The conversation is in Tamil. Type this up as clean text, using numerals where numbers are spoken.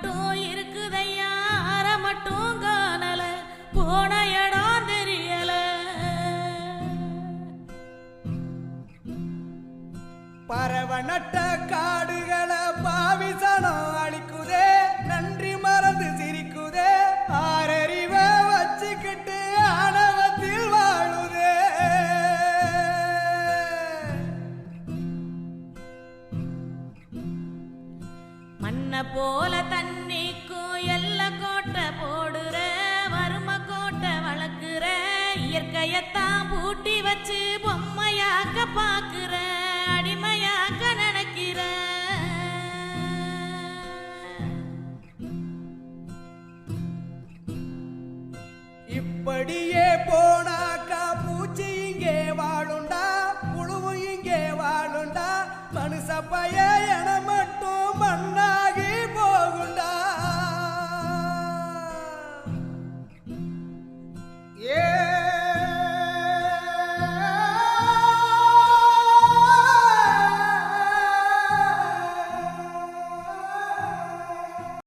மட்டும் இருக்குதையா அற மட்டும் காணல போன இடம் தெரியல பரவநட்ட காடுகளை பாவிசனம் அழிக்குதே நன்றி மறந்து சிரிக்குதே ஆறறிவ வச்சுக்கிட்டு ஆணவத்தில் வாழுதே மண்ண போல தண்ணிக்கும் எல்ல கோட்டை போடுற வறும கோட்டை வளர்க்குற இயற்கையத்தான் பூட்டி வச்சு பொம்மையாக்க பாக்குற அடிமையாக்க நினைக்கிற இப்படியே போன